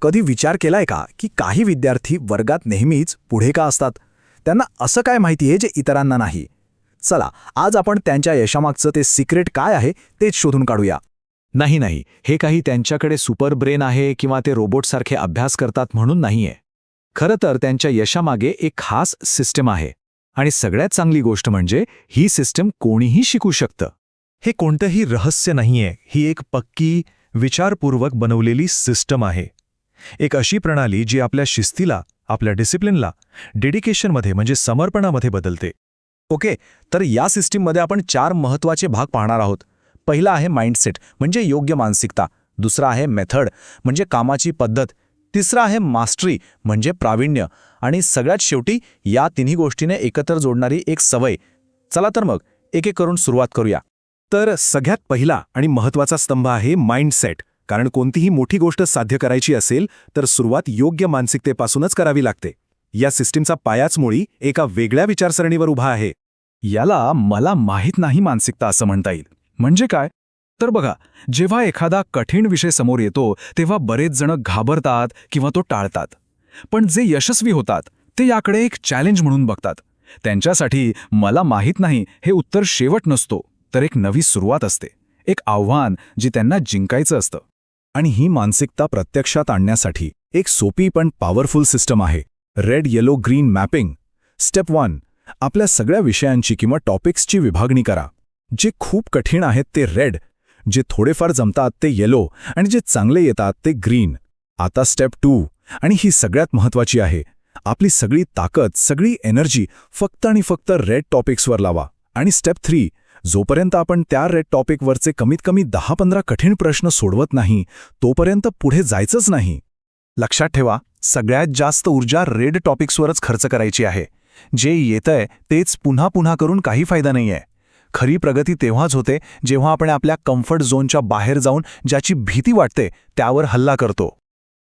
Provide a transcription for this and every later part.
कधी विचार केलाय का की काही विद्यार्थी वर्गात नेहमीच पुढे का असतात? त्यांना असं काय माहिती आहे जे इतरांना नाही? चला, आज आपण त्यांच्या यशामागचं ते सिक्रेट काय आहे तेच शोधून काढूया. नाही, हे काही त्यांच्याकडे सुपर ब्रेन आहे किंवा ते रोबोटसारखे अभ्यास करतात म्हणून नाहीये. खरं तर त्यांच्या यशामागे एक खास सिस्टम आहे. आणि सगळ्यात चांगली गोष्ट म्हणजे ही सिस्टम कोणीही शिकू शकतं. हे कोणतंही रहस्य नाहीये, ही एक पक्की, विचारपूर्वक बनवलेली सिस्टम आहे. एक अशी प्रणाली जी आपल्या शिस्तीला, आपल्या डिसिप्लिनला, डेडिकेशनमध्ये म्हणजे समर्पणामध्ये बदलते. ओके, तर या सिस्टीममध्ये आपण 4 महत्त्वाचे भाग पाहणार आहोत. पहिला आहे माइंडसेट म्हणजे योग्य मानसिकता. दुसरा आहे मेथड म्हणजे कामाची पद्धत. तिसरा आहे मास्टरी म्हणजे प्रावीण्य. आणि सगळ्यात शेवटी या तिन्ही गोष्टीने एकत्र जोडणारी एक सवय. चला तर मग एक एक करून सुरुवात करूया. तर सगळ्यात पहिला आणि महत्त्वाचा स्तंभ आहे माइंडसेट. कारण कोणतीही मोठी गोष्ट साध्य करायची असेल तर सुरुवात योग्य मानसिकतेपासूनच करावी लागते. या सिस्टीमचा पायाच मुळी एका वेगळ्या विचारसरणीवर उभा आहे. याला मला माहीत नाही मानसिकता असं म्हणता येईल. म्हणजे काय? तर बघा, जेव्हा एखादा कठीण विषय समोर येतो तेव्हा बरेच जण घाबरतात किंवा तो टाळतात. पण जे यशस्वी होतात ते याकडे एक चॅलेंज म्हणून बघतात. त्यांच्यासाठी मला माहीत नाही हे उत्तर शेवट नसतो, तर एक नवी सुरुवात असते, एक आव्हान जे त्यांना जिंकायचं असतं. आणि ही मानसिकता प्रत्यक्षात आणण्यासाठी एक सोपी पण पॉवरफुल सिस्टम आहे. Red yellow green mapping. Step 1, आपल्या सगळ्या विषयांची किंवा टॉपिक्सची विभागणी करा. जे खूप कठीण आहेत ते रेड, जे थोडेफार जमतात ते येलो आणि जे चांगले येतात ते ग्रीन. आता स्टेप 2, आणि ही सगळ्यात महत्त्वाची आहे. आपली सगळी ताकद, सगळी एनर्जी फक्त आणि फक्त रेड टॉपिक्सवर लावा. आणि स्टेप 3, जोपर्यंत आपण त्या रेड टॉपिकवरचे कमीत कमी 10-15 कठीण प्रश्न सोडवत नाही तोपर्यंत पुढे जायचंच नाही. लक्षात ठेवा, सगळ्यात जास्त ऊर्जा रेड टॉपिक्सवरच खर्च करायची आहे. जे येतंय तेच पुन्हा पुन्हा करून काही फायदा नाहीये. खरी प्रगती तेव्हाच होते जेव्हा आपण आपल्या कम्फर्ट झोनच्या बाहेर जाऊन ज्याची भीती वाटते त्यावर हल्ला करतो.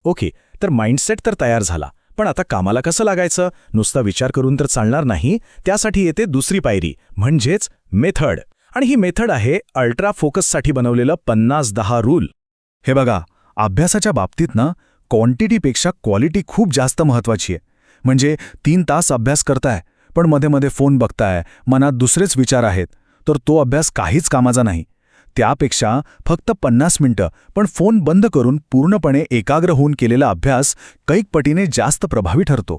ओके, तर माइंडसेट तर तयार झाला, पण आता कामाला कसं लागायचं? नुसता विचार करून तर चालणार नाही. त्यासाठी येते दुसरी पायरी म्हणजेच मेथड. आणि ही मेथड आहे अल्ट्रा फोकससाठी बनवलेलं 50-10 रूल. हे बघा, अभ्यासाच्या बाबतीत ना क्वांटिटीपेक्षा क्वालिटी खूप जास्त महत्त्वाची आहे. म्हणजे 3 तास अभ्यास करताय पण मध्ये मध्ये फोन बघताय, मनात दुसरेच विचार आहेत, तर तो अभ्यास काहीच कामाचा नाही. त्यापेक्षा फक्त 50 मिनिटं पण फोन बंद करून पूर्णपणे एकाग्र होऊन केलेला अभ्यास कैक पटीने जास्त प्रभावी ठरतो.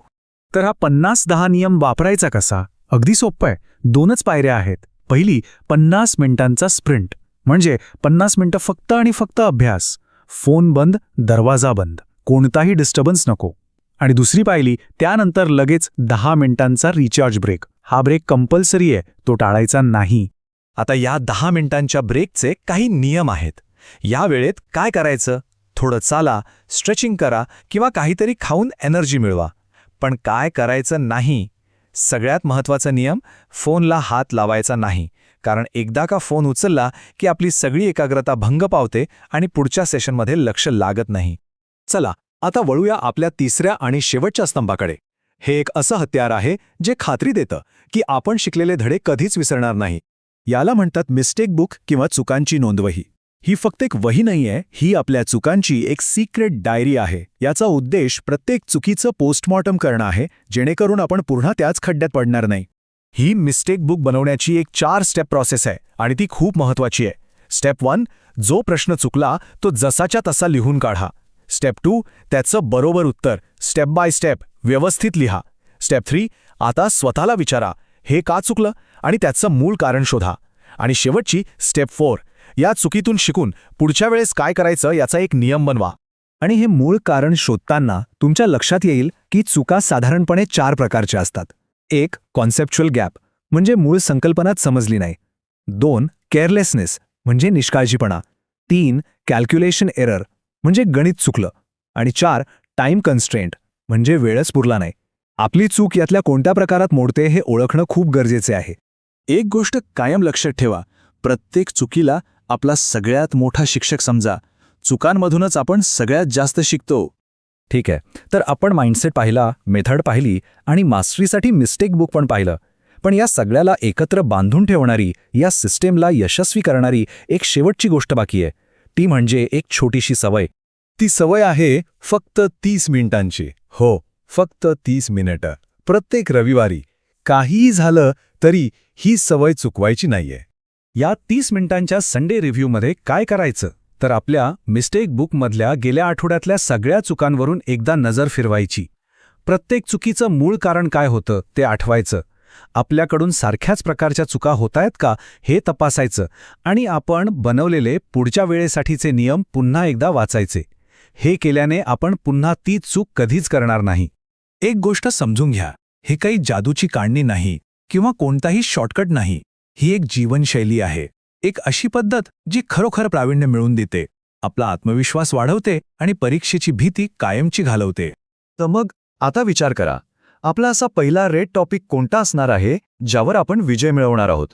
तर हा 50-10 नियम वापरायचा कसा? अगदी सोपं आहे. 2च पायऱ्या आहेत. पहिली, 50 मिनिटांचा स्प्रिंट. म्हणजे 50 मिनिटं फक्त आणि फक्त अभ्यास. फोन बंद, दरवाजा बंद, कोणताही डिस्टर्बन्स नको. आणि दुसरी पायरी, त्यानंतर लगेच 10 मिनिटांचा रिचार्ज ब्रेक. हा ब्रेक कंपल्सरी आहे, तो टाळायचा नाही. आता या 10 मिनिटांच्या ब्रेकचे काही नियम आहेत. या वेळेत काय करायचं? थोडं चाला, स्ट्रेचिंग करा किंवा काहीतरी खाऊन एनर्जी मिळवा. पण काय करायचं नाही? सगळ्यात महत्त्वाचा नियम, फोनला हात लावायचा नाही. कारण एकदा का फोन उचलला की आपली सगळी एकाग्रता भंग पावते आणि पुढच्या सेशनमध्ये लक्ष लागत नाही. चला, आता वळूया आपल्या तिसऱ्या आणि शेवटच्या स्तंभाकडे. हे एक असं हत्यार आहे जे खात्री देतं की आपण शिकलेले धडे कधीच विसरणार नाही. याला म्हणतात मिस्टेक बुक किंवा चुकांची नोंदवही. ही फक्त एक वही नाहीये, ही आपल्या चुकांची एक सिक्रेट डायरी आहे. याचा उद्देश प्रत्येक चुकीचं पोस्टमॉर्टम करणं आहे, जेणेकरून आपण पुन्हा त्याच खड्ड्यात पडणार नाही. ही मिस्टेक बुक बनवण्याची एक 4 स्टेप प्रोसेस आहे आणि ती खूप महत्त्वाची आहे. स्टेप 1, जो प्रश्न चुकला तो जसाच्या तसा लिहून काढा. स्टेप 2, त्याचं बरोबर उत्तर स्टेप बाय स्टेप व्यवस्थित लिहा. स्टेप 3, आता स्वतःला विचारा, हे का चुकलं आणि त्याचं मूळ कारण शोधा. आणि शेवटची स्टेप 4, या चुकीतून शिकून पुढच्या वेळेस काय करायचं याचा एक नियम बनवा. आणि हे मूळ कारण शोधताना तुमच्या लक्षात येईल की चुका साधारणपणे 4 प्रकारच्या असतात. 1, कॉन्सेप्च्युअल गॅप म्हणजे मूळ संकल्पनाच समजली नाही. 2, केअरलेसनेस म्हणजे निष्काळजीपणा. 3, कॅल्क्युलेशन एरर म्हणजे गणित चुकलं. आणि 4, टाइम कन्स्ट्रेंट म्हणजे वेळच पुरला नाही. आपली चूक यातल्या कोणत्या प्रकारात मोडते हे ओळखणं खूप गरजेचे आहे. एक गोष्ट कायम लक्षात ठेवा, प्रत्येक चुकीला आपला सगळ्यात मोठा शिक्षक समजा. चुकांमधूनच आपण सगळ्यात जास्त शिकतो. ठीक आहे, तर आपण माइंडसेट पाहिला, मेथड पाहिली आणि मास्टरीसाठी मिस्टेक बुक पण पाहिलं. पण या सगळ्याला एकत्र बांधून ठेवणारी, या सिस्टेमला यशस्वी करणारी एक शेवटची गोष्ट बाकी आहे. ती म्हणजे एक छोटीशी सवय. ती सवय आहे फक्त 30 मिनिटांची. हो, फक्त 30 मिनिटं. प्रत्येक रविवारी. काहीही झालं तरी ही सवय चुकवायची नाहीये. या 30 मिनिटांच्या संडे रिव्ह्यूमध्ये काय करायचं? तर आपल्या मिस्टेक बुकमधल्या गेल्या आठवड्यातल्या सगळ्या चुकांवरून एकदा नजर फिरवायची. प्रत्येक चुकीचं मूळ कारण काय होतं ते आठवायचं. आपल्याकडून सारख्याच प्रकारच्या चुका होतायत का हे तपासायचं आणि आपण बनवलेले पुढच्या वेळेसाठीचे नियम पुन्हा एकदा वाचायचे. हे केल्याने आपण पुन्हा ती चूक कधीच करणार नाही. एक गोष्ट समजून घ्या, हे काही जादूची काढणी नाही किंवा कोणताही शॉर्टकट नाही. ही एक जीवनशैली आहे, एक अशी पद्धत जी खरोखर प्रावीण्य मिळवून देते, आपला आत्मविश्वास वाढवते आणि परीक्षेची भीती कायमची घालवते. तर मग आता विचार करा, आपला असा पहिला रेड टॉपिक कोणता असणार आहे ज्यावर आपण विजय मिळवणार आहोत?